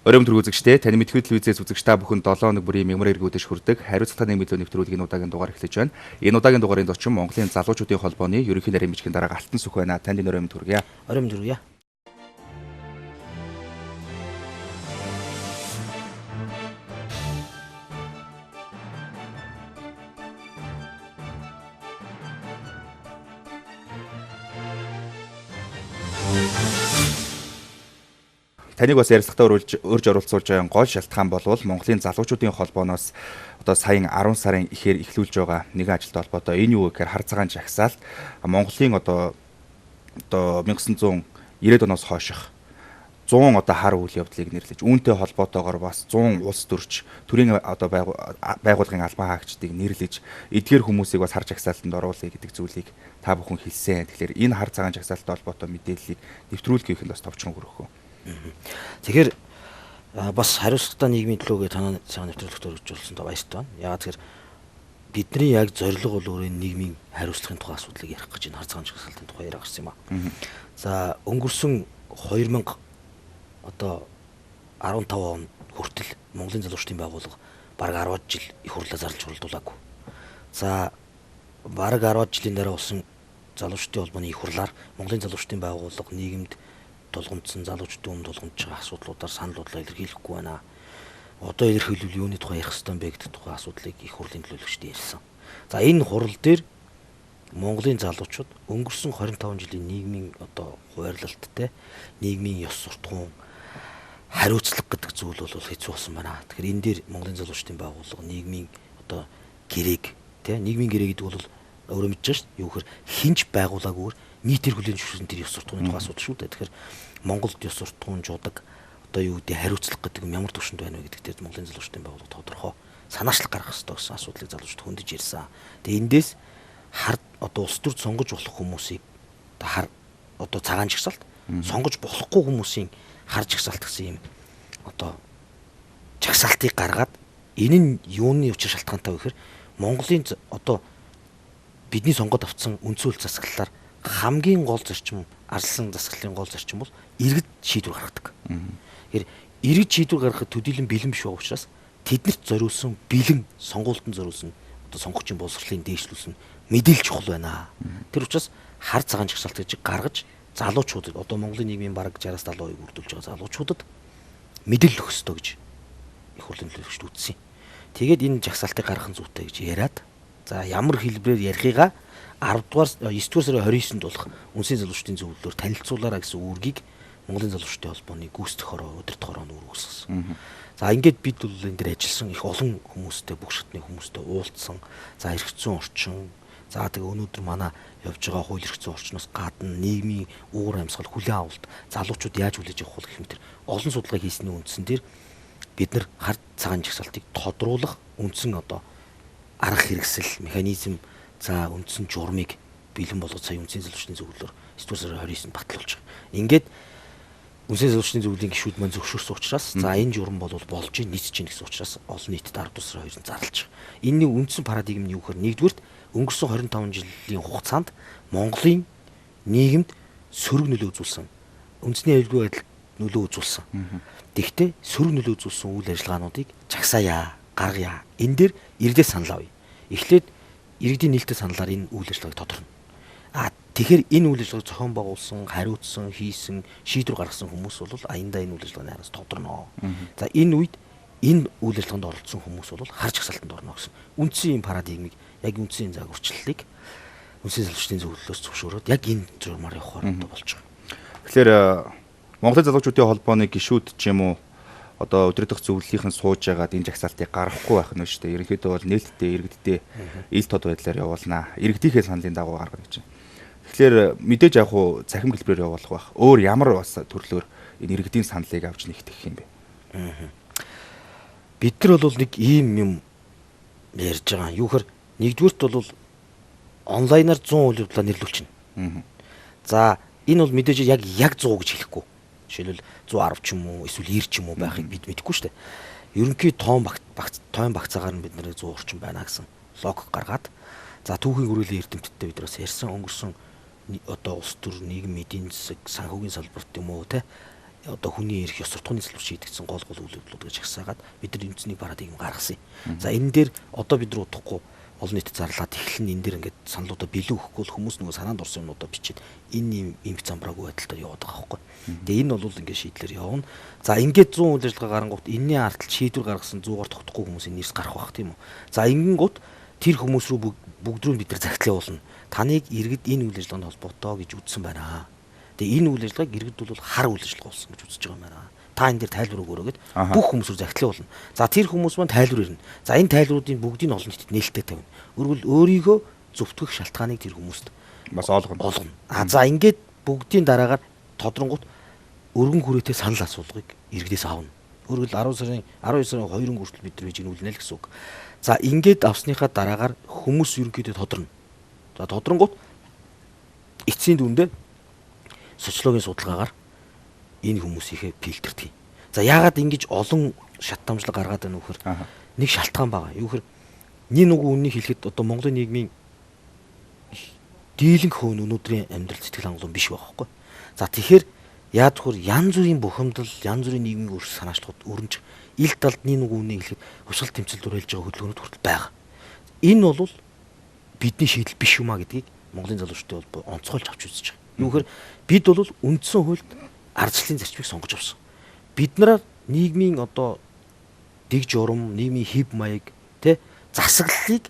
Оройн төр үзэгчдээ таны мэдхүйд телевизээс үзэгч та бүхэн 7 хоног бүрийн мемори эргүүдэж хүрдэг хариуцлагатай нийгмийн нэвтрүүлгийн удаагийн дугаар эхлэж байна. Энэ удаагийн дугаарын зочин Монголын залуучуудын холбооны ерөнхий нарийн бичгийн дарга Алтан Сүх байна. Танд энэ оройн төргийа. Оройн төргийа. Таныг бас ярилцлагатаа урьж оролцуулж байгаа гол шалтгаан бол Монголын залуучуудын холбооноос одоо саяхан 10 сарын ихээр эхлүүлж байгаа нэгэн ажилтай холбоотой энэ юу гэхээр хар цагаан жагсаалт Монголын одоо 1990-ад оноос хойших 100 одоо хар үйл явдлыг нэрлэж үүнтэй холбоотойгоор бас 100 улс төрч төрийн одоо байгууллагын албан хаагчдыг нэрлэж эдгээр хүмүүсийг бас хар жагсаалтанд оруулъя гэдэг зүйлийг та бүхэн хэлсэн. Тэгэхээр энэ хар цагаан жагсаалттай холбоотой мэдээллийг нэвтрүүлэх нь бас товчхон хөрөхөө. Тэгэхээр бас хариуцлагатай нийгмийн төлөөгээ танаа цагаан нэвтрүүлэгт өргөжүүлсэн баяртай байна. Яагаад тэгэхээр бидний яг зорилго бол өөрөө нийгмийн хариуцлагын тухай асуудлыг ярих гэж энэ хар цагаан жагсаалтын тухай яриа гарсан юм аа. За өнгөрсөн 2000 одоо 15 он хүртэл Монголын залуучдын байгууллага бараг 10 жил их хурлаа зарлж хуралдуулаагүй. За бараг 10 жилийн дараа болсон залуучдын холбооны их хурлаар Монголын залуучдын байгууллага нийгэмд тулгамдсан залуучдын өмнө тулгамдж байгаа асуудлуудаар санал бодлоо илэрхийлэхгүй байна. Одоо илэрхийлвэл юуны тухай ярих ёстой юм бэ гэдэг тухай асуудлыг их хурлын төлөөлөгчд ярьсан. За энэ хурал дээр Монголын залуучууд өнгөрсөн 25 жилийн нийгмийн одоо хуваарлалттай нийгмийн ёс суртахуун хариуцлага гэдэг зүйл бол хэцүү болсон байна. Тэгэхээр энэ дээр Монголын залуучдын байгууллага нийгмийн одоо гэрээг нийгмийн гэрээ гэдэг бол өөрөө мэдж байгаа шүү дээ. Юу гэхээр хинж байгуулаагүйгээр нийтээр хүлээн зөвшөөрсөн тэр ёс суртахууны тухай асуудал шүү дээ. Тэгэхээр Монголд ёс суртахуунжуудаг одоо юу гэдэг хариуцлага гэдэг юм ямар төвшөнд байна вэ гэдэг дээр Монголын залуучдын байгууллага тодорхой санаачлах гаргах ёстой гэсэн асуудлыг залуучууд хөндөж ярьсан. Тэгээ эндээс хар одоо улс төрд сонгож болох хүмүүсийг одоо цагаан жагсаалт сонгож болохгүй хүмүүсийн хар жагсаалт гэсэн юм одоо жагсаалтыг гаргаад энэ нь юуны учир шалтгаантай вэ гэхээр Монголын одоо бидний сонгоод авсан үндсүүл засаглалаар хамгийн гол зарчим арслан засаглалын гол зарчим бол иргэд шийдвэр гаргадаг. Тэгэхээр иргэд шийдвэр гаргахад төдийлөн бэлэн биш байгаа учраас тэднэрт зориулсан бэлэн сонгуультанд зориулсан одоо сонгогчийн боловсролын дээшлүүлсэн мэдээлэл чухал байна. Тэр учраас хар цагаан жагсаалт гэж гаргаж залуучуудад одоо Монголын нийгмийн бараг 60-70% үрдүүлж байгаа залуучуудад мэдээлэл өгөх ёстой гэж их хурлын төлөөлөгчд үзсэн. Тэгээд энэ жагсаалтыг гаргах нь зүйтэй гэж яриад за ямар хэлбэрээр ярихыгаа 9 дугаар сарын 29-нд болох үндэсний залуучдын зөвлөлөөр танилцуулаарай гэсэн үүргийг Монголын залуучдын холбооны гүйцэтгэх хороо удирдах хороонд үүргэсэн. За ингээд бид бол энэ дээр ажилласан их олон хүмүүстэй бүх шатны хүмүүстэй уулзсан. За эрх зүйн орчин. За тэгээ өнөөдөр манай явж байгаа хууль эрх зүйн орчноос гадна нийгмийн уур амьсгал хүлээн авалт залуучууд яаж хүлээж авах вэ гэх мэт олон судалгаа хийсний үндсэн дээр бид нар хар цагаан жагсаалтыг тодруулах үндсэн одоо арга хэрэгсэл механизм за үндсэн журмыг бэлэн болгож сая үндэсний залуучдын зөвлөлөөр 9 сарын 29-нд батлуулж байгаа. Ингээд үндэсний залуучдын зөвлөлийн гишүүд маань зөвшөөрсөн учраас за энэ журам бол болж нийцэж гин гэсэн учраас олон нийтэд 10 сарын 2-нд зарлж байгаа. Энэний үндсэн парадигм нь юу гэхээр нэгдүгürt өнгөрсөн 25 жилийн хугацаанд Монголын нийгэмд сөрөг нөлөө үзүүлсэн үндэсний аюулгүй байдал нөлөө үзүүлсэн. Тэгэхдээ сөрөг нөлөө үзүүлсэн үйл ажиллагаануудыг жагсаая, гаргая. Энэ дээр иргэдээс санал авъя. Эхлээд иргэдийн нээлттэй саналаар энэ үйл ажиллагааг тодорхоно. Тэгэхээр энэ үйл ажиллагааг зохион байгуулсан, хариуцсан, хийсэн, шийдвэр гаргасан хүмүүс бол аяндаа энэ үйл ажиллагааны араас тодорно. За энэ үед энэ үйл ажиллагаанд оролцсон хүмүүс бол харж агсаалтанд орно гэсэн. Үндсэн юм парадигмыг яг үндсэн загварчлалыг үндэсний залуучдын зөвлөлөөс зөвшөөрөөд яг энэ журмаар явах хороотой болж байгаа. Тэгэхээр Монголын залуучуудын холбооны гишүүд ч юм уу одоо өдрөдөх зөвлөлийнхэн сууж байгаад энэ жагсаалтыг гаргахгүй байх нь шүү дээ. Ерөнхийдөө бол нээлттэй иргэдтэй ил тод байдлаар явуулнаа. Иргэдийнхээ саналын дагуу гаргана гэж. Тэгэхээр мэдээж яг хуу цахим хэлбэрээр явуулах байх. Өөр ямар бас төрлөөр энэ иргэдийн саналыг авч нэгтгэх юм бэ? Бид нар бол нэг ийм юм ярьж байгаа. Юу гэхээр нэгдүгürt бол онлайнаар 100 үйл явдлаа нэрлүүлчихнэ. За энэ бол мэдээж яг 100 гэж хэлэхгүй. Жишээлбэл 110 ч юм уу эсвэл 90 ч юм уу байхыг бид мэдэхгүй шүү дээ. Ерөнхий тоон багцаагаар нь бид нэр 100 орчим байна гэсэн логик гаргаад за түүхийн хүрээлэн эрдэмтдтэй бид бас ярьсан өнгөрсөн одоо улс төр нийгэм эдийн засаг санхүүгийн салбарт юм уу те одоо хүний эрх ёс суртахууны салбар шийдэгдсэн гол үйл явдлууд гэж хасаагаад бид нар үндэсний парадигм гаргасан юм. За энэ дээр одоо бид нар удахгүй олон нийтэд зарлаад эхлэн энэ дээр ингээд саналуудаа бэлэн өгөхгүй бол хүмүүс нөгөө санаанд орсон юмнуудаа бичээд энэ юм замбраагүй байдалтай яваад байгаа байхгүй. Тэгээ энэ бол ингээд шийдлэр явна. За ингээд 100 үйл ажиллагаа гарангуут энэний ардтал шийдвэр гаргасан 100-аар тогтохгүй хүмүүсийн нэрс гарах байх тийм үү. За ингэнгүүт тэр хүмүүс рүү бүгд рүү бид нар захидлаа явуулна. Таныг иргэд энэ үйл ажиллагаанд холбоотой гэж үзсэн байна. Тэгээ энэ үйл ажиллагааг иргэд бол хар үйл ажиллагаа болсон гэж үзэж байгаа юм байна. Та энэ дээр тайлбар өгөөрэй гэд бүх хүмүүс рүү захидлаа болно. За тэр хүмүүс маань тайлбар ирнэ. За энэ тайлбаруудын бүгдийг олон нийтэд нээлттэй тавина. Өөрөвл өөрийгөө зөвтгөх шалтгааныг тэр хүмүүст бас олгоно. За ингээд бүгдийн дараагаар тодронгууд өргөн хүрээтэй санал асуулгыг иргэдээс авна. Өөрөвл 12 сарын 2-ын хүртэл бид нар жигнүүлнэ л гэсэн үг. За ингээд авсныхаа дараагаар хүмүүс ерөнхийдөө тодорно. За тодронгууд эцсийн дүндээ социологийн судалгаагаар энэ хүмүүсийнхээ фильтрдэг. За яагаад ингэж олон шат дамжлага гаргаад байна вэ гэхээр нэг шалтгаан байгаа. Юу гэхээр нэг үнийг хэлэхэд одоо Монголын нийгмийн дийлэнх хувь нь өнөөдрийн амьдрал сэтгэл хангалуун биш байгаа байхгүй. За тэгэхээр яад хөр янз бүрийн бухимдал, янз бүрийн нийгмийн өөрчлөлт санаачлагууд өрнж ил талд нэг үнийг хэлэхэд хувьсгал тэмцэлд уриалж байгаа хөдөлгөөнүүд хүртэл байгаа. Энэ бол бидний шийдэл биш юм а гэдгийг Монголын залуучуудын холбоо онцгойлж авч үзэж байгаа. Юу гэхээр бид бол үндсэн хуульд ардчлалын зарчмыг сонгож авсан. Биднээр нийгмийн одоо дэг журам, нийгмийн хэв маяг, тэ засаглалыг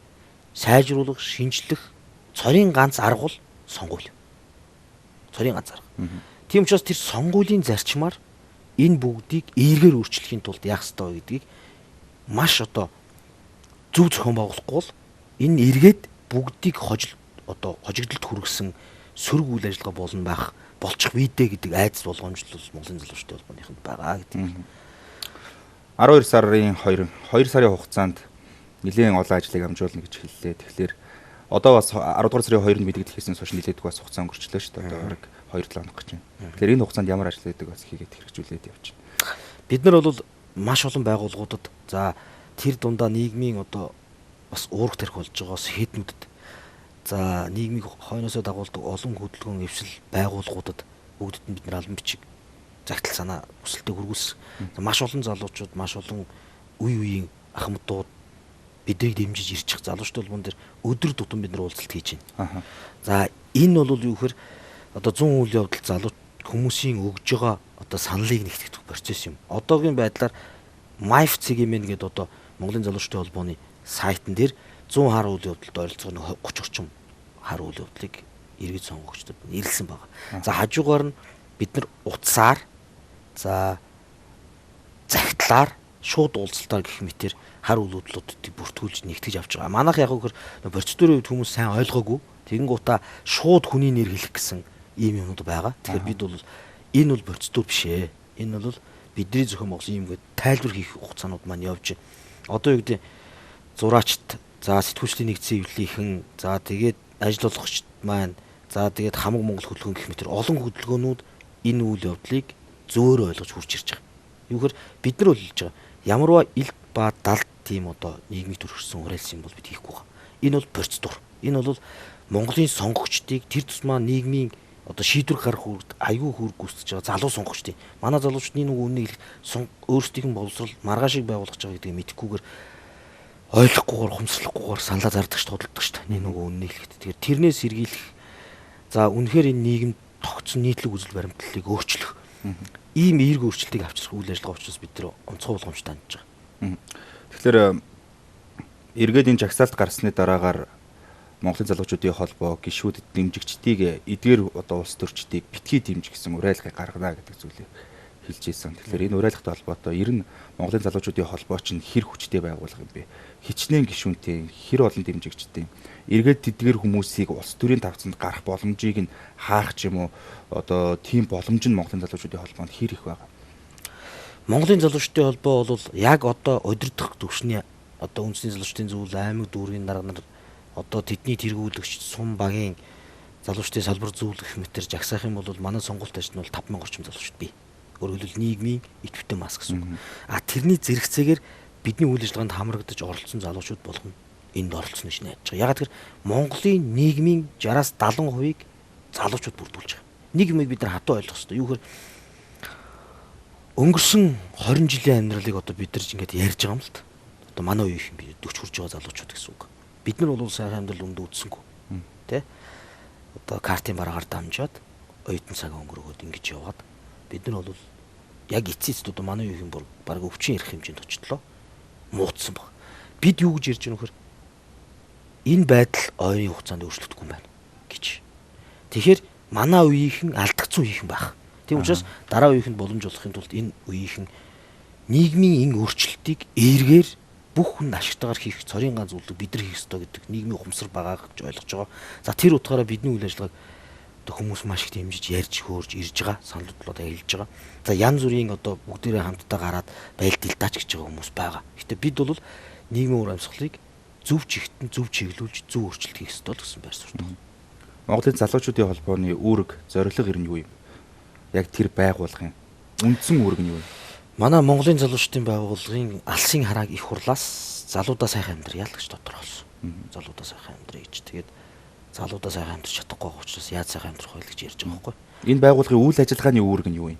сайжруулах, шинжлэх цорын ганц арга бол сонгуул. Цорын ганц арга. Тийм учраас тэр сонгуулийн зарчмаар энэ бүгдийг эергээр өөрчлөхийн тулд яах ёстой вэ гэдгийг маш одоо зөв зохион байгуулахгүй бол энэ эргээд бүгдийг хожигдолд хүргэсэн сөрөг үйл ажиллагаа болно байх болчих вийдэ гэдэг айдас болгоомжл бол Монголын залуучуудын холбооныхонд байгаа гэдэг. 12 сарын 2 сарын хугацаанд нэлээд олон ажлыг амжуулна гэж хэллээ. Тэгэхээр одоо бас 10 дугаар сарын 2-нд мэдэгдэлхээс хойш нэлээдэг бас хугацаа өнгөрчлөө шүү дээ. Одоо бараг 2-7 хоног гэж байна. Тэгэхээр энэ хугацаанд ямар ажил хийдэг бас хийгээд хэрэгжүүлээд явж байна. Бид нар бол маш олон байгууллагуудад за тэр дундаа нийгмийн одоо бас уурах тарих болж байгаа сэднүүдэд за нийгмийг хойноосоо дагуулдаг олон хөдөлгөөн эвсэл байгууллагуудад бүгдэд нь бид нар албан бичиг загтал санаа хүсэлтэд хүргүүлсэн. Маш олон залуучууд, маш олон үе үеийн ахмадууд биднийг дэмжиж ирж байгаа залуучууд бол дээр өдөр тутам бид нар уулзалт хийж байна. За энэ бол юу гэхээр одоо 100 үйл явдал залуу хүмүүсийн өгж байгаа одоо саналыг нэгтгэх процесс юм. Одоогийн байдлаар MIFE CGM гэдэг одоо Монголын залуучуудын холбооны сайтн дээр 100 хар үйл явдалд ойролцоогоор 30 орчим хар үйл явдлыг иргэд сонгогчдод нэрлсэн байгаа. За хажуугаар нь бид нар утсаар за загтлаар шууд уулзалтаар гэх мэтэр хар үйл явдлуудыг бүртгүүлж нэгтгэж авч байгаа. Манайх яг үгээр процедурын үед хүмүүс сайн ойлгоогүй. Тэгэнгუутаа шууд хүний нэр хэлэх гэсэн ийм юмуд байгаа. Тэгэхээр бид бол энэ бол процедур биш ээ. Энэ бол бидний зөвхөн Монголын юм гээд тайлбар хийх хугацаанууд маань явж байна. Одоо юу гэдэг зураачт за сэтгүүлчдийн нэгдсэн эвлийнхэн за тэгээд ажил олгогчд маань за тэгээд хамаг Монгол хөдөлгөөн гэх мэтэр олон хөдөлгөөнүүд энэ үйл явдлыг зөөр ойлгож хурж ирж байгаа. Юу гэхээр бид нар бол хэлж байгаа. Ямарваа ил ба далд тийм одоо нийгмийг төрөөрсөн уриалсан юм бол бид хийхгүй байгаа. Энэ бол процедур. Энэ бол Монголын сонгогчдыг тэр тусмаа нийгмийн одоо шийдвэр гаргах үрд аюу хүрг гүйцэж байгаа залуу сонгогчдын. Манай залуучдын нэг үнийг өөрсдийнх нь боловсрал маргаашиг байгуулах гэж байгаа гэдгийг мэдхгүйгээр ойлгохгүйгээр хумсрахгүйгээр саналаа зардаг ш тодолдог ш нэг үнийг хэлэхэд. Тэгэхээр тэрнээс сэргийлэх за үнэхээр энэ нийгэмд тогтсон нийтлэг үзэл баримтлалыг өөрчлөх ийм эерэг өөрчлөлтийг авчрах үйл ажиллагаа учраас бид тэр онцгой болгоомжтой хандж байгаа. Тэгэхээр эргээд энэ жагсаалт гарсны дараагаар Монголын залуучуудын холбоо гишүүдэд дэмжигчдийг эдгээр одоо улс төрчдийг битгий дэмжих гэсэн уриалгыг гаргана гэдэг зүйлийг хэлж ийсэн. Тэгэхээр энэ уриалгатай холбоотой ер нь Монголын залуучуудын холбоо чинь хэр хүчтэй байгуулга юм бэ? Хичнээн гишүүнтэй, хэр олон дэмжигчтэй эргээд тэдгээр хүмүүсийг улс төрийн тавцанд гарах боломжийг нь хаах ч юм уу одоо тийм боломж нь Монголын залуучуудын холбоонд хэр их байгаа. Монголын залуучуудын холбоо бол яг одоо удирдах төвшний одоо үндэсний залуучдын зүйл аймаг дүүргийн дарга нар одоо тэдний тэргүүлэгч сум багийн залуучдын салбар зөвлөх мэтэр жагсаах юм бол манай сонголт ажил нь бол 5000 орчим залуучд бий. Өөрөөр хэлбэл нийгмийн идэвхтэй маск гэсэн үг. Тэрний зэрэгцээгээр бидний үйл ажиллагаанд хамрагдаж оролцсон залуучууд болгоно энд оролцсон гэж найдаж байгаа. Ягаад гэвэл Монголын нийгмийн 60-аас 70% залуучууд бүрдүүлж байгаа. Нэг юм бид нар хатуу ойлгох хэрэгтэй. Юу гэхээр өнгөрсөн 20 жилийн амьдралыг одоо бид нар ингэж ярьж байгаа юм л та. Одоо манай үеийнхэн би 40 хүрж байгаа залуучууд гэсэн үг. Бид нар бол сайхан амьдрал үнд үзсэнгүй. Тэ? Одоо картын бараагаар дамжаад оюутан цаг өнгөрөөгөөд ингэж яваад бид нар бол яг эцэст одоо манай үеийнхэн баг өвчин ярих хэмжээнд очихлоо. Муудсан баг. Бид юу гэж ярьж байгаа нөхөр энэ байдал ойрын хугацаанд өөрчлөгдөхгүй юм байна гэж. Тэгэхээр манай үеийнхэн алдагдсан үеийнхэн байх. Тийм учраас дараа үеийнхэнд боломж олохын тулд энэ үеийнхэн нийгмийн энэ өөрчлөлтийг эргээр бүх хүн ашигтайгаар хийх цорын ганц зүйлийг бид нар хийх ёстой гэдэг нийгмийн ухамсар байгаа гэж ойлгож байгаа. За тэр утгаараа бидний үйл ажиллагааг одоо хүмүүс маш их дэмжиж ярьж хөөрж ирж байгаа, санал бодлоод хэлж байгаа. За янз бүрийн одоо бүгдээрээ хамтдаа гараад байлт дэлдаач гэж байгаа хүмүүс байгаа. Гэтэ бид бол нийгмийн үр амьсгалыг зөв чигтэн зөв чиглүүлж зөв өөрчлөлт хийх ёстой л гэсэн байр суурьтай. Монголын залуучуудын холбооны үүрэг, зорилго ер нь юу юм? Яг тэр байгууллагын үндсэн үүрэг нь юу вэ? Манай Монголын залуучдын байгууллагын алсын харааг их хурлаас залуудаа сайхан амьдрья л гэж тодорхойлсон. Залуудаа сайхан амьдрья гэж. Тэгээд залуудаа сайхан амьдрч чадахгүй байгаа учраас яаж сайхан амьдрах вэ гэж ярьж байгаа байхгүй. Энэ байгууллагын үйл ажиллагааны үүрэг нь юу юм?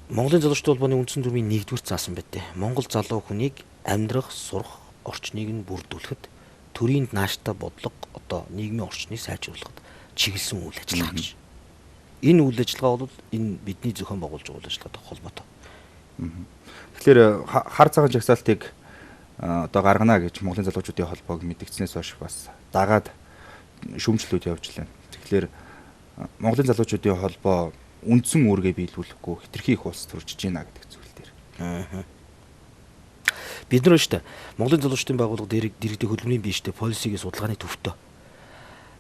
Монголын залуучдын холбооны үндсэн дүрмийн 1-р заасан байдэ. Монгол залуу хүнийг амьдрах, сурах орчныг нь бүрдүүлэхэд төрийн нааштай бодлого одоо нийгмийн орчныг сайжруулахад чиглэсэн үйл ажиллагаа гэж. Энэ үйл ажиллагаа бол энэ бидний зохион байгуулж байгаа үйл ажиллагаатай холбоотой. Тэгэхээр хар цагаан жагсаалтыг одоо гаргана гэж Монголын залуучуудын холбоог мэдгдснээс хойш бас дагаад шүүмжлүүд явж лээ. Тэгэхээр Монголын залуучуудын холбоо үндсэн үүргээ биелүүлэхгүй хэтэрхий их улс төрж байна гэдэг зүйл дээр. Бид нар шүү дээ. Монголын залуучдын байгууллага дэргэдэг хөдөлмөрийн биештэй полисигийн судалгааны төвтэй.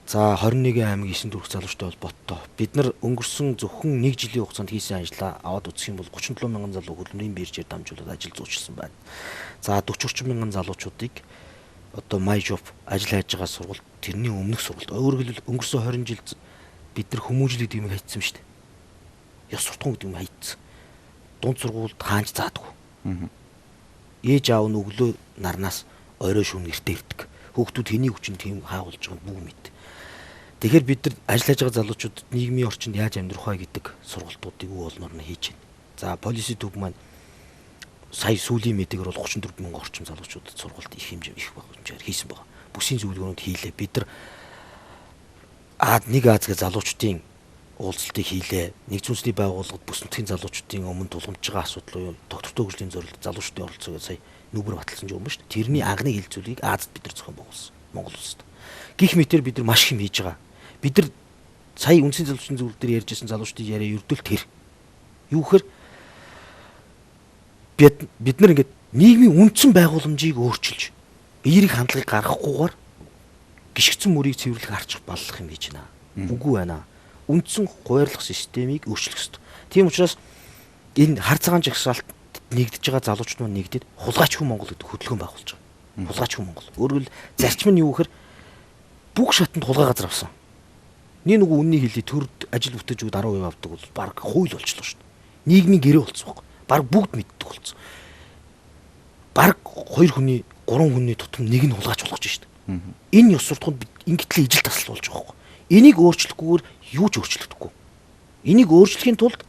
За 21 аймаг 9 төрх залуучтай холбоотой. Бид нар өнгөрсөн зөвхөн 1 жилийн хугацаанд хийсэн ажлаа аваад үзэх юм бол 37 мянган залуу хөдөлмөрийн биержээр дамжуулаад ажил зүйчилсэн байна. За 40 орчим мянган залуучуудыг одоо MyJob ажил хайж байгаа сургалт тэрний өмнөх сургалт өөрөөр хэлбэл өнгөрсөн 20 жилд бид нар хүмүүжлэг гэдэг юм хайцсан шүү дээ. Ёс суртахуун гэдэг юм хайцсан. Дунд сургуульд хаанч заадаггүй. Ээж аав нь өглөө нарнаас орой шөнө гэртээ ирдэг. Хүүхдүүд хэний хүчин тийм хаагуулж байгааг бүгд мэд. Тэгэхээр бид нар ажиллаж байгаа залуучууд нийгмийн орчинд яаж амьдрах вэ гэдэг сургалтуудыг үе олноор нь хийж байна. За полиси төв маань сая сүүлийн мэдээгээр бол 34 мянган орчим залуучуудад сургалт их хэмжээгээр хийсэн байгаа. Бүсийн зөвлөгөөнүүд хийлээ. Бид нар нэг Азийн залуучдын уулзалтыг хийлээ. Нэгдсэн үндэсний байгууллагад бүс нутгийн залуучдын өмнө тулгамж байгаа асуудал уу доктортой хөгжлийн зорилт залуучдын оролцоог сая нүбэр баталсан юм ба шүү дээ. Тэрний анхны хилцүүлгийг Азад бид нар зохион байгуулсан. Монгол улсад. Гэх мэтээр бид нар маш их юм хийж байгаа. Бид нар сая үндсэн залуучдын зөвлөл дээр ярьжсэн залуучдын яриа ердөө л тэр. Юу гэхээр бид нар ингээд нийгмийн үндсэн байгууламжийг өөрчилж эерэг хандлагыг гаргахгүйгээр гიშгцэн мөрийг цэвэрлэх арчих баллах юм хийж байна. Үгүй байна. Үндсэн хуваарлах системийг өөрчлөх ёстой. Тийм учраас энэ хар цагаан жагсаалт нэгдэж байгаа залуучууд маань нэгдээд хулгайч хүн Монгол гэдэг хөтөлбөр байгуулж байгаа. Хулгайч хүн Монгол. Өөрөөр хэл зарчим нь юу гэхээр бүх шатанд хулгай газар авсан. Нэг үнний хэлий төрд ажил бүтэж өгд 10% авдаг бол баг хууль болчихлоо шүү дээ. Нийгмийн гэрээ болцсон баг. Баг бүгд мэддэг болцсон. Баг 2 хүний 3 хүний тутам нэг нь хулгайч болгож шүү дээ. Энэ ёс суртахуунд ингэтлээ ижил тасал болж байгаа юм. Энийг өөрчлөхгүйгээр юу ч өөрчлөгдөхгүй. Энийг өөрчлөхийн тулд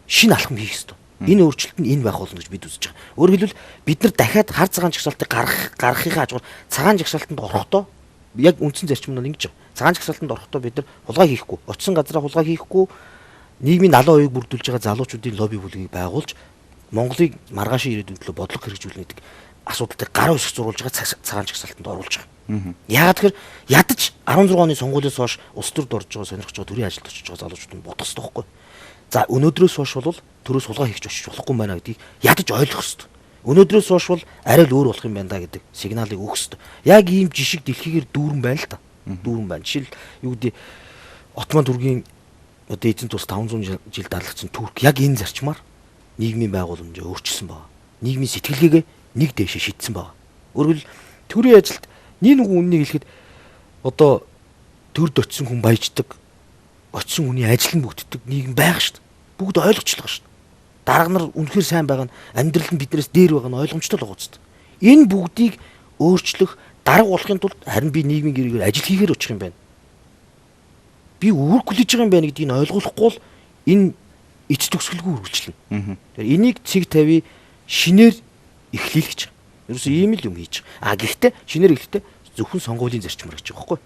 шинэ алхам хийх ёстой. Энэ өөрчлөлт нь энэ байх болно гэж бид үзэж байгаа. Өөрөөр хэлбэл бид нар дахиад хар цагаан жагсаалтыг гаргахын хажуугаар цагаан жагсаалтанд орохдоо яг үндсэн зарчим нь ингэж байгаа. Цагаан жагсаалтанд орохдоо бид нар хулгай хийхгүй, очисон газараа хулгай хийхгүй, нийгмийн 70% бүрдүүлж байгаа залуучуудын лобби бүлгийг байгуулж Монголыг маргаашийн ирээдүйн төлөө бодлого хэрэгжүүлнэ гэдэг асуудалтай гар үсэх зурулж байгаа цагаан жагсаалтанд оруулж байгаа. Яагаад тэгэхээр ядаж 16 оны сонгуулиас хойш улс төрд орж байгаа сонирхож байгаа төрийн ажилд очиж байгаа залуучууд нь бодох хэрэгтэй байхгүй. За өнөөдрөөс хойш бол төрөөс хулгай хийх очиж болохгүй байна гэдгийг ядаж ойлгох хэрэгтэй. Өнөөдрөөс хойш бол арай л өөр болох юм байна да гэдэг сигналыг өгөх хэрэгтэй. Яг ийм жишг дэлхийгээр дүүрэн байна л та. Дүүрэн байна. Жишээл юу гэдэг Отман түргийн одоо эзэн тус 500 жил дарлагцсан Турк яг энэ зарчмаар нийгмийн байгууламжаа өөрчилсөн байна. Нийгмийн сэтгэлгээгээ нэг дэшээ шийдсэн байна. Өөрөөр хэл төрийн ажилд нэг үннийг хэлэхэд одоо төрд очисон хүн баяждаг. Очисон хүний ажил нь бүгддэг нийгэм байх шүү дээ. Бүгд ойлгочлоо шүү дээ. Дарга нар үнэхээр сайн байгаа нь амьдрал нь биднээс дээр байгаа нь ойлгомжтой л байгаа үст. Энэ бүгдийг өөрчлөх дарга болохын тулд харин би нийгмийн гэрээгээр ажил хийхээр очих юм байна. Би үүрэг хүлээж байгаа юм байна гэдгийг ойлгохгүй бол энэ эц төгсгөлгүй үргэлжлэнэ. Аа. Тэгэхээр энийг цэг тавь шинээр эхлүүлэх гэж. Ерөөсөө ийм л юм хийж байгаа. Гэхдээ шинээр эхлэхдээ зөвхөн сонгуулийн зарчмаар гэж байгаа байхгүй.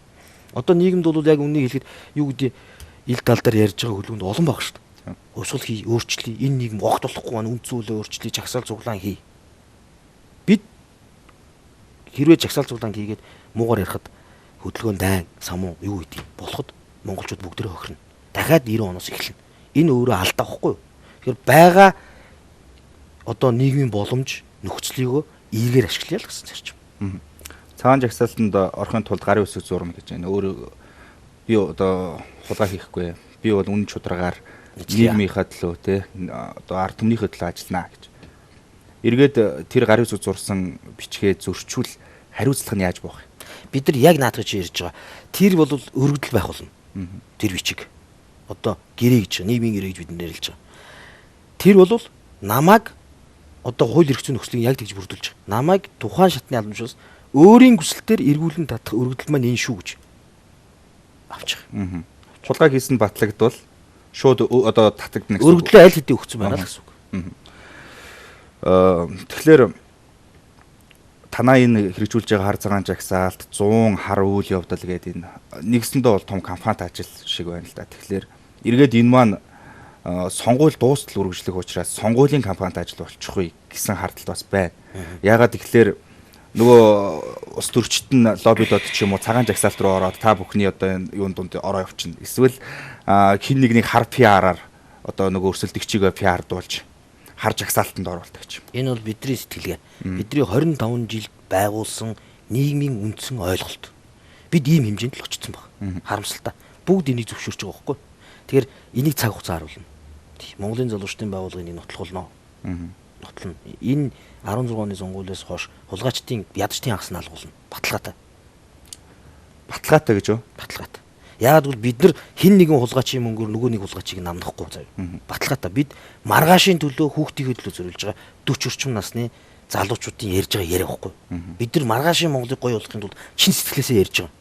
Одоо нийгэмд бол яг үннийг хэлэхэд юу гэдэг ил тал дээр ярьж байгаа хөлгөнд олон баг шүү дээ. Усвал хий, өөрчлөе. Энэ нийгэм огт болохгүй маань үнд зүйлээ өөрчлөе, жагсаал цуглаан хий. Бид хэрвээ жагсаал цуглаан хийгээд муугар ярихад хөдөлгөөн дайн, самуу юу гэдэг болоход монголчууд бүгдээрээ хохирно. Дахиад 90 оноос эхэлнэ. Энэ өөрөө алдаа байхгүй юу? Тэгэхээр байгаа одоо нийгмийн боломж нөхцөлийгөө эргээр ашиглая л гэсэн зарчим. Цагаан жагсаалтанд орохын тулд гарын үсэг зурна гэж байна. Өөрөө би одоо хулгай хийхгүй. Би бол үнэн чударгаар нийгмийнхаа төлөө те одоо ард түмнийхээ төлөө ажиллана гэж. Эргээд тэр гарын үсэг зурсан бичгээ зөрчүүл хариуцлага нь яаж боох юм? Бид нар яг наадах гэж ярьж байгаа. Тэр бол өргөдөл байх болно. Тэр бичиг. Одоо гэрээ гэж нийгмийн гэрээ гэж бид нэрлэж байгаа. Тэр бол намайг одоо хууль эрх зүйн нөхцөлийг яг тэгж бүрдүүлж байгаа. Намайг тухайн шатны албамжаас өөрийн хүсэлтээр эргүүлэн татах өргөдөл маань энэ шүү гэж авч байгаа. Хулгай хийсэн батлагдвал шууд одоо татагдана гэсэн. Өргөдлөө аль хэдийн өгсөн байна л гэсэн үг. Тэгэхээр танаа энэ хэрэгжүүлж байгаа хар цагаан жагсаалт 100 хар үйл явдал гэдэг энэ нэгсэндээ бол том компанит ажил шиг байна л да. Тэгэхээр эргээд энэ маань сонгуул дуустал үргэлжлэх учраас сонгуулийн компанит ажил болчихгүй гэсэн хардталт бас байна. Яагаад тэгэхээр нөгөө ус төрчт нь лоббидод ч юм уу цагаан жагсаалт руу ороод та бүхний одоо энэ юун дунд ороо явчихна. Эсвэл хин нэгнийг хар PR-аар одоо нөгөө өрсөлдөгчийгөө PR-дуулж хар жагсаалтанд оруулдаг юм. Энэ бол бидний сэтгэлгээ. Бидний 25 жил байгуулсан нийгмийн үндсэн ойлголт. Бид ийм хэмжээнд л очсон баг. Харамсалтай. Бүгд энийг зөвшөөрч байгаа байхгүй. Тэгэхээр энийг цаг хугацаа харуулна. Монголын залуучдын байгууллагыг нотлохолно. Нотлно. Энэ 16 оны сонгуулиас хойш хулгайчдын ядчдын хагас нь алгуулна. Баталгаатай. Баталгаатай гэж юу? Баталгаатай. Яагаад гэвэл бид нар хин нэгэн хулгайчийн мөнгөөр нөгөө нэг хулгайчийг намнахгүй заяа. Баталгаатай. Бид маргаашийн төлөө хүүхдийн төлөө зориулж байгаа 40 орчим насны залуучуудын ярьж байгаа яриа байхгүй. Бид нар маргаашийн Монголыг гоё болгохын тулд чин сэтгэлээсээ ярьж байгаа.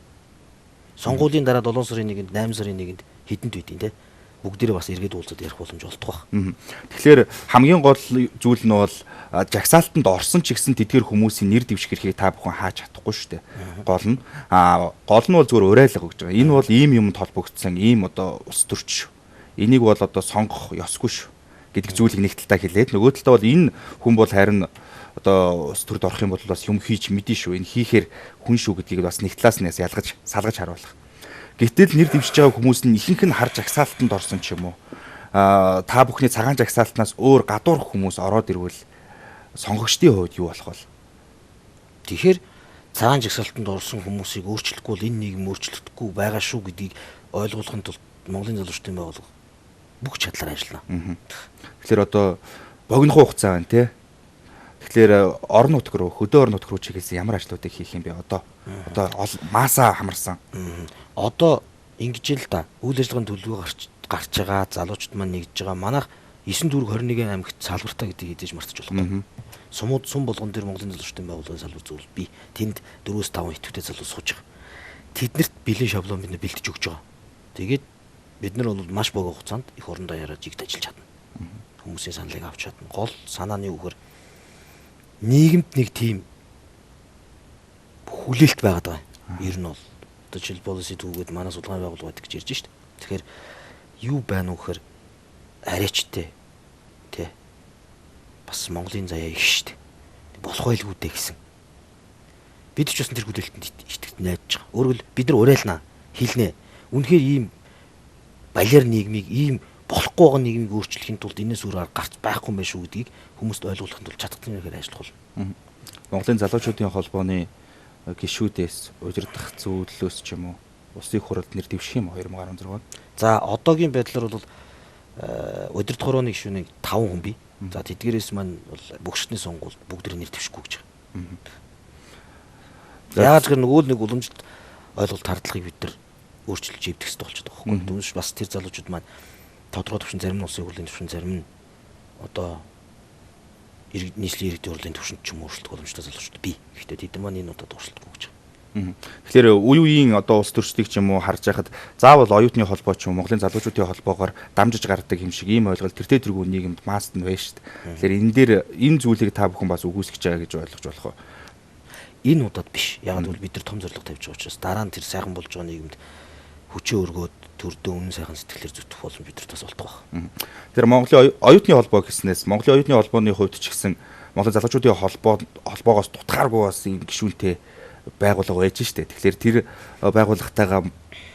Сонгуулийн дараа 7 сарын 1-нд 8 сарын 1-нд хэдэнд үйдیں۔ Тэ бүгдээрээ бас эргээд уулзаад ярих боломж олдох баг. Тэгэхээр хамгийн гол зүйл нь бол жагсаалтанд орсон ч гэсэн тэдгээр хүмүүсийн нэр дэвших эрхийг та бүхэн хааж чадахгүй шүү дээ. Гол нь гол нь бол зүгээр урайлга гэж байгаа. Энэ бол ийм юмд холбогдсон ийм одоо ус төрч шүү. Энийг бол одоо сонгох ёсгүй шүү гэдэг зүйлийг нэг талтаа хэлээд нөгөө талтаа бол энэ хүн бол харин одоо ус төрд орох юм бол бас юм хийж мэдэн шүү. Энэ хийхээр хүн шүү гэдгийг бас нэг талаас нь ялгаж салгаж харуулах. Гэтэл нэр дэвшиж байгаа хүмүүс нь ихэнх нь хар жагсаалтанд орсон ч юм уу. Та бүхний цагаан жагсаалтнаас өөр гадуур хүмүүс ороод ирвэл сонгогчдын хувьд юу болох вэ? Тэгэхээр цагаан жагсаалтанд орсон хүмүүсийг өөрчлөхгүй бол энэ нийгэм өөрчлөгдөхгүй байгаа шүү гэдгийг ойлгуулахын тулд Монголын залуучдын байгууллага бүх чадлаар ажиллана. Тэгэхээр одоо богино хугацаа байна тий. Тэгэхээр орон нутг руу, хөдөө орон нутг руу чиглэсэн ямар ажлуудыг хийх юм бэ одоо? Одоо маасаа хамарсан. Одоо ингэж л да үйл ажиллагааны төлөвлөгөө гарч байгаа залуучууд маань нэгдэж байгаа. Манайх 9 дүүрэг 21 аймагт салбартаа гэдгийг эдэж мартаж болохгүй. Сумууд сум болгон дээр Монголын залуучдын байгууллагын салбар зөвлөл бий. Тэнд 4-5 идэвхтэй залуу сууж байгаа. Тэднэрт бэлэн шаблон бид бэлдэж өгч байгаа. Тэгээд бид нар бол маш богино хугацаанд их орондоо яриад жигт ажиллаж чадна. Хүмүүсийн саналыг авч чадна. Гол санаа нь юу гэхээр нийгэмд нэг тийм хүлээлт байгаад байгаа. Ер нь бол одоо жишээл policy түүгээд манай судалгааны байгууллага гэдэг гэж ярьж штт. Тэгэхээр юу байна вэ гэхээр арайчтай тий бас Монголын заяа их штт. Болох байлгүй дээ гэсэн. Бид ч бас тэр хүлээлтэнд итгэж найдаж байгаа. Өөрөөр бид нар урайлнаа хэлнэ. Үнэхээр ийм балиар нийгмийг ийм болохгүй байгаа нийгмийг өөрчлөхийн тулд энэс өөр арга гарч байхгүй юм байна шүү гэдгийг хүмүүст ойлгуулахын тулд чадхын хэрэгээр ажиллах болно. Монголын залуучуудын холбооны гишүүдээс удирдах зөвлөлөөс ч юм уу улсын хурлд нэр дэвших юм 2016 он. За одоогийн байдлаар бол удирдах хорооны гишүүнийг 5 хүн бий. За тэдгээрээс маань бол бүх шатны сонгуульд бүгд нэр дэвшихгүй гэж байгаа. Яаж гэр нөгөө нэг уламжлалт ойлголт хардлагыг бид нар өөрчилж ивдэх хэрэгтэй болчиход байгаа байхгүй. Түүнээс бас тэр залуучууд маань тодорхой төвшин зарим нь улсын хурлын төвшин зарим нь одоо нийслэлийн иргэдийн хурлын төвшөнд ч юм өөрчлөлт боломжтой залуучууд бий. Гэхдээ тэд нар маань энэ удаад өөрчлөлтгүй гэж байна. Тэгэхээр үе үеийн одоо улс төрчдийг ч юм уу харж байхад заавал оюутны холбоо ч юм уу Монголын залуучуудын холбоогоор дамжиж гардаг юм шиг ийм ойлголт тэр тэргүй нийгэмд маст нь байна шүү дээ. Тэгэхээр энэ дээр энэ зүйлийг та бүхэн бас үгүйсгэж байгаа гэж ойлгож болох уу? Энэ удаад биш. Яг л бид нар том зорилго тавьж байгаа учраас дараа нь тэр сайхан болж байгаа нийгэмд хүчээ өргөөд төрдөө үнэн сайхан сэтгэлээр зүтгэх боломж бидэрт бас болдог байна. Тэр Монголын оюутны холбоо гэснээс Монголын оюутны холбооны хувьд ч гэсэн Монголын залуучуудын холбоогоос дутгааргүй бас ийм гишүүнтэй байгууллага байж штэ. Тэгэхээр тэр байгууллагатайгаа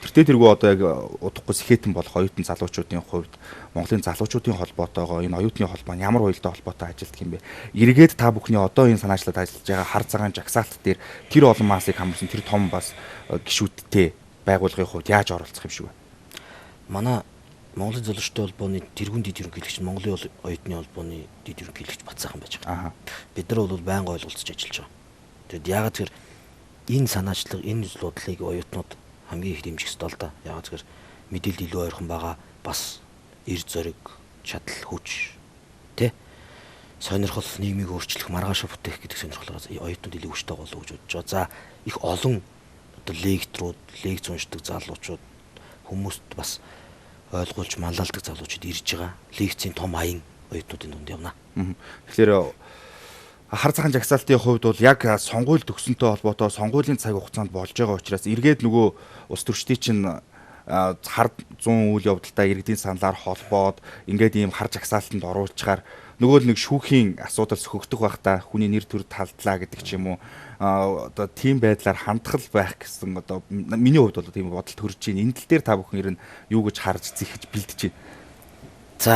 тэргүй одоо яг удахгүй сэхэтэн болох оюутан залуучуудын хувьд Монголын залуучуудын холбоотойгоо энэ оюутны холбоо нь ямар уялдаа холбоотой ажилтдаг юм бэ? Эргээд та бүхний одоо энэ санаачлаад ажиллаж байгаа хар цагаан жагсаалт дээр тэр олон маасыг хамруулсан тэр том бас гишүүдтэй байгууллагын хувьд яаж оролцох юм шиг вэ? Манай Монголын залуучуудын холбооны тэргүүн дэд ерөнхийлөгч Монголын оюутны холбооны дэд ерөнхийлөгч Бацаахан байж байгаа. Бид нар бол байнга ойлголцож ажиллаж байгаа. Тэгэд яагаад тэр энэ санаачлаг, энэ бодлыг оюутнууд хамгийн их дэмжих ёстой л да. Яагаад тэгэхээр мэдээлэл илүү ойрхон байгаа бас эрд зориг, чадал, хүч тэ сонирхол нийгмийг өөрчлөх, маргаашаа бүтээх гэдэг сонирхолоос оюутнууд илүү хүчтэй болов гэж бодож байгаа. За их олон одоо лекторууд, лекц уншдаг залуучууд хүмүүст бас ойлгуулж манлайлдаг залуучууд ирж байгаа. Лекцийн том аян оюутнуудын дунд явна. Тэгэхээр хар цагаан жагсаалтын хувьд бол яг сонгуул төгсөнтэй холбоотой сонгуулийн цаг хугацаанд болж байгаа учраас эргээд нөгөө улс төрчдийн чинь хар 100 үйл явдалтай иргэдийн саналаар холбоод ингээд ийм хар жагсаалтанд оруулчаар нөгөө л нэг шүүхийн асуудал сөхөгдөх байхдаа хүний нэр төр талдлаа гэдэг ч юм уу одоо тийм байдлаар хандхал байх гэсэн одоо миний хувьд бол тийм бодол төрж байна. Энэ тал дээр та бүхэн ер нь юу гэж харж зэхэж бэлдэж байна. За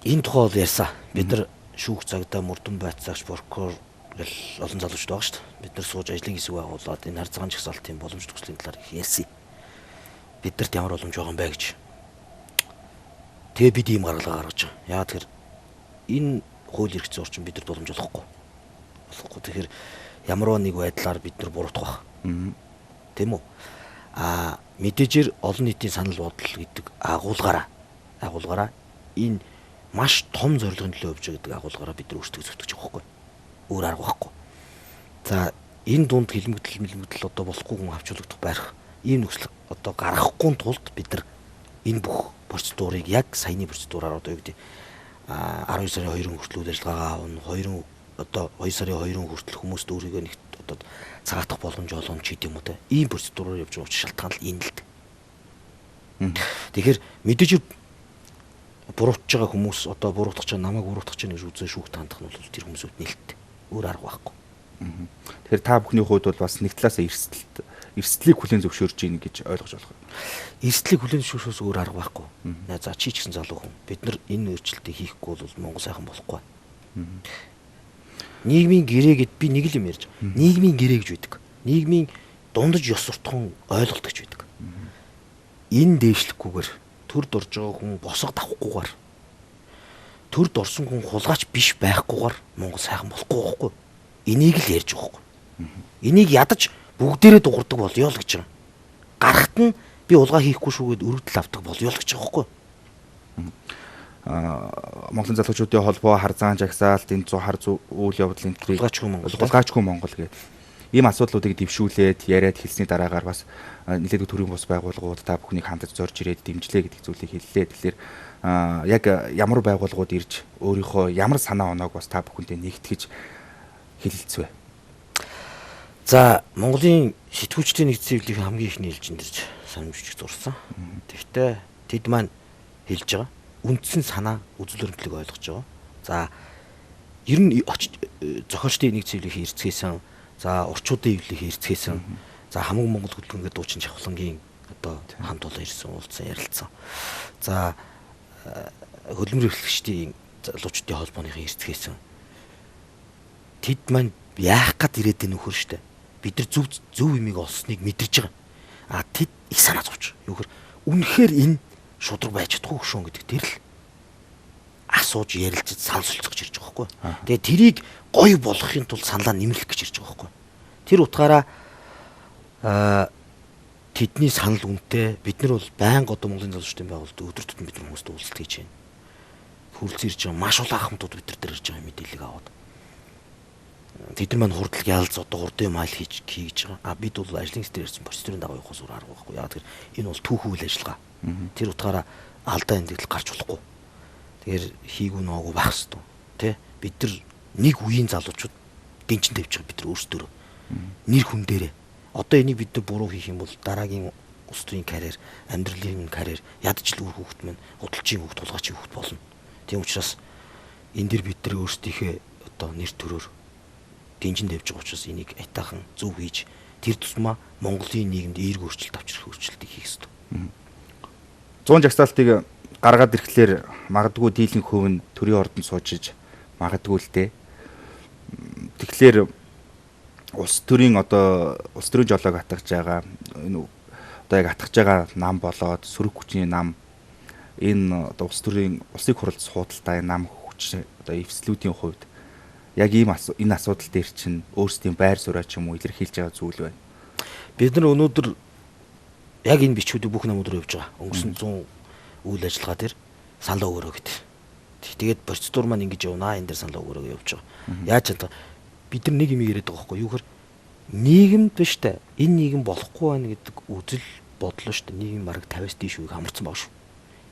энэ тухай бол ярьсан. Бид нар шүүх цагдаа мөрдөн байцаагч прокурор гэл олон залуучууд байгаа шүү дээ. Бид нар сууж ажлын хэсэг байгуулад энэ хар цагаан жагсаалтын боломж төгслийн талаар их ярьсан. Бидэрт ямар боломж байгаа юм бэ гэж. Тэгээ бид ийм гаргалгаа гаргаж байгаа. Яагаад тэгэхээр энэ хууль эрх зүйн орчин бидэрт боломж олохгүй. Тэгэхээр ямарваа нэг байдлаар бид нар буруутгах. Тийм үү? Мэдээжээр олон нийтийн санал бодол гэдэг агуулгаараа энэ маш том зорилгын төлөө явж байгаа гэдэг агуулгаараа бид нар өөрсдөө зөвтгөж байгаа байхгүй. Өөр арга байхгүй. За энэ дунд хилмигдэл одоо болохгүй хүн авчруулагдах байх. Ийм нөхцөл одоо гаргахгүй тулд бид нар энэ бүх процедурыг яг саяны процедураар одоо юу гэдэг 12 сарын 2-ын хүртэл үйл ажиллагаагаа авна. 2 сарын 2-ын хүртэл хүмүүст өөрийгөө нэг одоо цагаатах боломж олгоно ч гэдэм үү те. Ийм процедураар явж байгаа учраас шалтгаан л энэ л дээ. Тэгэхээр мэдээж буруутж байгаа хүмүүс одоо буруутгах чинь намайг буруутгах чинь гэж үзэн шүүхт хандах нь бол тэр хүмүүсүүд нэлттэй. Өөр арга байхгүй. Тэгэхээр та бүхний хувьд бол бас нэг талаасаа эрсдлийг хүлээн зөвшөөрж ийн гэж ойлгож болох юм. Эрсдлийг хүлээн зөвшөөрөхөөс өөр арга байхгүй. За чи ч гэсэн залуу хүн. Бид нар энэ өөрчлөлтийг хийхгүй бол Монгол сайхан болохгүй. Нийгмийн гэрээ гэд би нэг л юм ярьж байгаа. Нийгмийн гэрээ гэж байдаг. Нийгмийн дундаж ёс суртахуун ойлголт гэж байдаг. Энэ дээшлэхгүйгээр төрд орж байгаа хүн босго давхгүйгээр төрд орсон хүн хулгайч биш байхгүйгээр Монгол сайхан болохгүй байхгүй. Энийг л ярьж байгаа байхгүй. Энийг ядаж бүгдээрээ дуурдаг болёо л гэж байна. Гарахт нь би улгаа хийхгүй шүүгээд өргөдөл авдаг болёо л гэж байгаа байхгүй. Монголын залуучуудын холбоо хар цагаан жагсаалт энэ 100 хар үйл явдал энэ хулгайчгүй Монгол гэдэг ийм асуудлуудыг дэвшүүлээд яриад хэлсний дараагаар бас нэлээдгүй төрийн бус байгууллагууд та бүхнийг хандаж зорж ирээд дэмжлээ гэдэг зүйлийг хэллээ. Тэгэхээр яг ямар байгууллагууд ирж өөрийнхөө ямар санаа оноог бас та бүхэндээ нэгтгэж хэлэлцвэ. За Монголын сэтгүүлчдийн нэгдсэн хэвлэлийн хамгийн ихний ээлжинд ирж санамжиж зурсан. Тэгэхдээ тэд маань хэлж байгаа үндсэн санаа үзэл баримтлалыг ойлгож байгаа. За ер нь зохиолчдын нэгдсэн хэвлэлийн эрцгээсэн, за орчуудын хэвлэлийн эрцгээсэн, за хамаг Монгол хөдөлгөөний дуучин Шавхлангийн одоо хамт олон ирсэн уулзсан ярилцсан. За хөдөлмөр эрхлэгчдийн залуучдын холбооныхын эрцгээсэн. Тэд маань яах гээд ирээд энэ нөхөр штэ. Бид нар зөв юмыг олсныг мэдэрж байгаа. Тэд их санаа зовж. Юухэр үнэхээр энэ шудраг байж чадахгүй хөшөө гэдэг тэр л асууж ярилцаж сансалцах гэж ирж байгаа байхгүй. Тэгээ тэрийг гоё болгохын тулд саналаа нэмэлэх гэж ирж байгаа байхгүй. Тэр утгаараа тэдний санал үнэтэй бид нар бол байнга одоо Монголын залуучдын байгууллагад өдөр тутмын бид нар хүмүүст уулзалт хийж байна. Хүрэлцэн ирж байгаа маш олон ахмадууд бид нар дээр ирж байгаа мэдээллийг аваад тэд нар маань хурдлаг ялз одоо хурдан юм айл хийж байгаа. Бид бол ажлын стресс процедурын дагуу явах зүгээр арга байхгүй. Яг тэр энэ бол түүх үйл ажиллагаа. Тэр утгаараа алдаа эндэгдэл гарч болохгүй. Тэгэхээр хийгүү нөөгүй байх хэвээр. Тэ? Бид нар нэг үеийн залуучууд дэнчин тавьж байгаа бид нар өөрсдөө нэр хүн дээрээ. Одоо энийг бид нар буруу хийх юм бол дараагийн улс төрийн карьер, амьдралын карьер ядаж л үр хүүхэд маань худалчийн хүүхэд, тулгаачийн хүүхэд болно. Тийм учраас энэ дэр бид нар өөрсдийнхээ одоо нэр төрөөр дэнчин тавьж байгаа учраас энийг айтаахан зөв хийж тэр тусмаа Монголын нийгэмд эерэг өөрчлөлт авчрах өөрчлөлтийг хийх ёстой. 100 жагсаалтыг гаргаад ирэхлээр магадгүй дийлэнх хөв нь төрийн ордонд суужиж магадгүй л дээ. Тэгэхээр улс төрийн жолоог атгаж байгаа энэ одоо яг атгаж байгаа нам болоод сөрөг хүчний нам энэ одоо улсыг хурлд суудалтай нам хүч одоо эвслүүдийн хувьд яг энэ асуудал дээр чинь өөрсдийн байр суурь ч юм уу илэрхийлж байгаа зүйл байна. Бид нар өнөөдөр яг энэ бичвүүдийг бүх намууд руу явж байгаа. Өнгөрсөн 100 үйл ажиллагаа дээр саналаа өгөрөө гэдэг. Тэгээд процедур маань ингэж явнаа энэ дээр саналаа өгөрөө явж байгаа. Яаж чадаа бид нар нэг юм яриад байгаа байхгүй юу гэхээр нийгэмд биш үү? Энэ нийгэм болохгүй байна гэдэг үзэл бодлоо шүү дээ. Нийгэм бараг 50-аас дээш үеийг хамарсан баг шүү.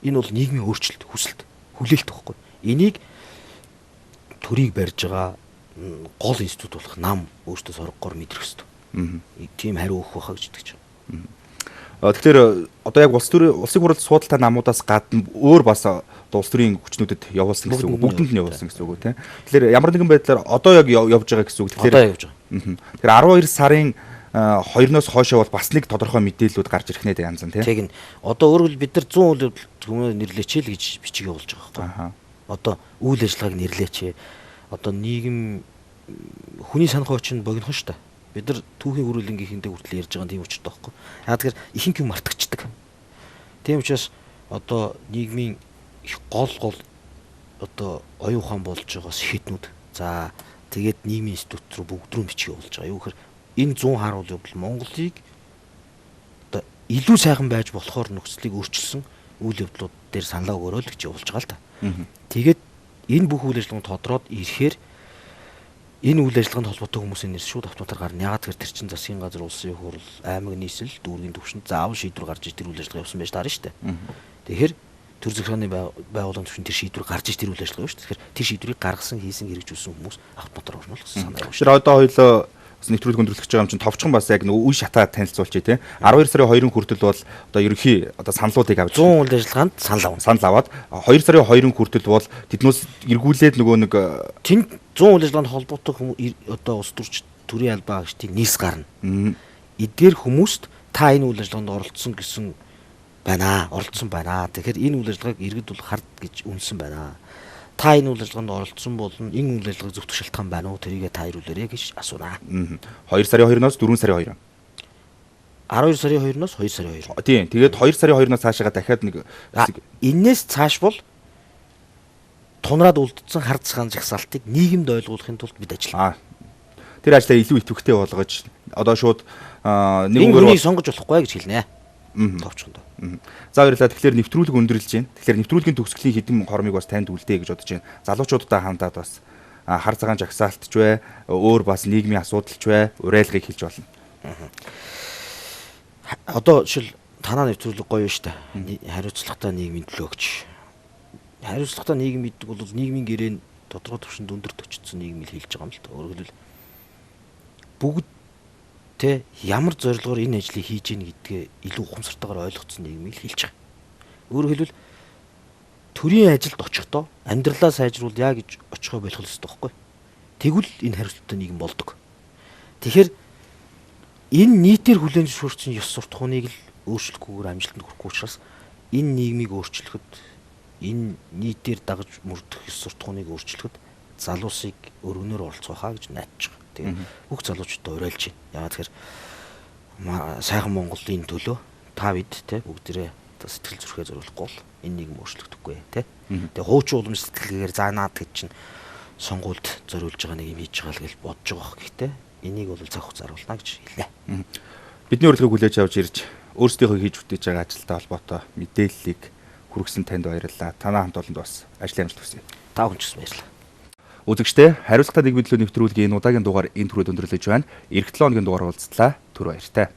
Энэ бол нийгмийн өөрчлөлт, хүсэлт, хүлээлт байхгүй. Энийг төрийг барьж байгаа гол институт болох нам өөртөө соргогоор мэдрэх ёстой. Тийм хариу өгөх байхаа гэж итгэж байна. Тэгэхээр одоо яг улсын хурлд суудалтай намуудаас гадна өөр бас улс төрийн хүчнүүдэд явуулсан гэсэн үг. Бүгдэнд нь явуулсан гэсэн үг тийм. Тэгэхээр ямар нэгэн байдлаар одоо яг явж байгаа гэсэн үг. Тэгэхээр явж байгаа. Тэгэхээр 12 сарын 2-оос хойшоо бол бас нэг тодорхой мэдээллүүд гарч ирэх нэ янз нь тийм. Тэг нь одоо өөрөөр бид нар 100 үйл төмөө нэрлээч л гэж бичиг явуулж байгаа байхгүй. Одоо үйл ажиллагааг нэрлээч. Одоо нийгэм хүний санах очин богинохон шүү дээ. Бид нар түүхийн хүрээлэнгийнхэнтэй хүртэл ярьж байгаа тийм учиртай байхгүй. Яг тэгэхээр ихэнх юм мартагдчихдаг. Тийм учраас одоо нийгмийн их гол одоо оюун ухаан болж байгаа сэхэтнүүд. За тэгээд нийгмийн институт руу бүгд рүү бичиг явуулж байгаа. Юу гэхээр энэ 100 харуул явдал Монголыг одоо илүү сайхан байж болохоор нөхцөлийг өөрчилсөн үйл явдлууд дээр саналаа өгөөрэй л гэж явуулж байгаа л та. Тэгээд энэ бүх үйл ажиллагаанд тодроод ирэхээр энэ үйл ажиллагаанд холбоотой хүмүүсийн нэр шууд автоматар гарна. Ягаад гэвэл тэр чин засгийн газар, улсын хурл, аймаг нийслэл, дүүргийн төвшөнд заавал шийдвэр гарч иж тэр үйл ажиллагаа явуулсан байж таарна шүү дээ. Тэгэхээр төр захиргааны байгууллагын төвшөнд тэр шийдвэр гарч иж тэр үйл ажиллагаа шүү дээ. Тэгэхээр тэр шийдвэрийг гаргасан, хийсэн, хэрэгжүүлсэн хүмүүс автоматар орно л гэсэн санаа. Тэгэхээр одоо хоёулаа нэвтрүүлэг өндөрлөх гэж байгаа юм чинь товчхон бас яг нэг үе шатаа танилцуулчих тий. 12 сарын 2-ын хүртэл бол одоо ерөнхий одоо саналуудыг авч 100 үйл ажиллагаанд санал аваад 2 сарын 2-ын хүртэл бол тэднээс эргүүлээд нөгөө нэг тэнд 100 үйл ажиллагаанд холбоотой одоо улс төрч төрийн албаа агчдыг нийс гарна. Эдгээр хүмүүст та энэ үйл ажиллагаанд оролцсон гэсэн байна. Оролцсон байна. Тэгэхээр энэ үйл ажиллагааг иргэд бол хард гэж үнсэн байна. Та энэ үйл ажиллагаанд оролцсон бол энэ үйл ажиллагааг зөвхөн шалтгаан байна уу? Тэрийгээ та ирүүлээрэй гэж асуунаа. 2 сарын 2-оос 4 сарын 2. 12 сарын 2-оос 2 сарын 2. Тийм. Тэгээд 2 сарын 2-оос цаашаа дахиад нэг энээс цааш бол тунраад үлдсэн хард цагаан жагсаалтыг нийгэмд ойлгуулахын тулд бид ажиллана. Тэр ажлаа илүү идэвхтэй болгож одоо шууд нэг үнийг сонгож болохгүй гэж хэлнэ. Товчхонд. За баярлалаа. Тэгэхээр нэвтрүүлэг өндөрлж байна. Тэгэхээр нэвтрүүлгийн төгсгөлийн хэдэн хормыг бас танд үлдээ гэж бодож байна. Залуучуудтай хандаад бас хар цагаан жагсаалтч бай, өөр бас нийгмийн асуудалч бай, уриалгыг хэлж болно. Одоо жишээл танаа нэвтрүүлэг гоё шүү дээ. Хариуцлагатай нийгмийн төлөө гэж. Хариуцлагатай нийгэм гэдэг бол нийгмийн гэрээ тодорхой түвшинд өндөрт очсон нийгмийг хэлж байгаа юм л та. Өөрөөр хэлбэл бүгд тэ ямар зорилгоор энэ ажлыг хийж гин гэдгээ илүү ухамсартайгаар ойлгоцсон нийгмийг хэлж байгаа. Өөрөөр хэлбэл төрийн ажилд очихдоо амьдралаа сайжруул яа гэж очихоо болох ёстой байхгүй. Тэгвэл энэ хариуцлагатай нийгэм болдог. Тэгэхээр энэ нийтээр хүлээн зөвшөөрсөн ёс суртахууныг л өөрчлөхгүйгээр амжилтанд хүрэхгүй учраас энэ нийгмийг өөрчлөхөд энэ нийтээр дагаж мөрдөх ёс суртахууныг өөрчлөхөд залуусыг өргөнөөр оролцоохаа гэж найдаж байгаа. Тэгээ бүх залуучуудаа уриалж байна. Яагаад тэгэхээр сайхан Монголын төлөө та бид те бүгдээрээ сэтгэл зүрхээ зориулахгүй бол энэ нийгэм өөрчлөгдөхгүй те. Тэгээ хуучин улам сэтгэлгээгээр заанаад гэж чинь сонгуульд зориулж байгаа нэг юм хийж байгаа л гэж бодож байгаа. Гэхдээ энийг бол цаг хугацаа харуулна гэж хэлнэ. Бидний урилгыг хүлээж авч ирж өөрсдийнхөө хийж бүтээж байгаа ажилтай холбоотой мэдээллийг хүргэсэн танд баярлалаа. Танай хамт олонд бас ажлын амжилт хүсье. Та бүхэнд ч баярлалаа. Үзэгчдээ хариуцлагатай нийгмийн төлөө нэвтрүүлгийн энэ удаагийн дугаар энэ түрүүд өндөрлөж байна. Эх 7 хоногийн дугаар уулзтлаа. Түр баяртай.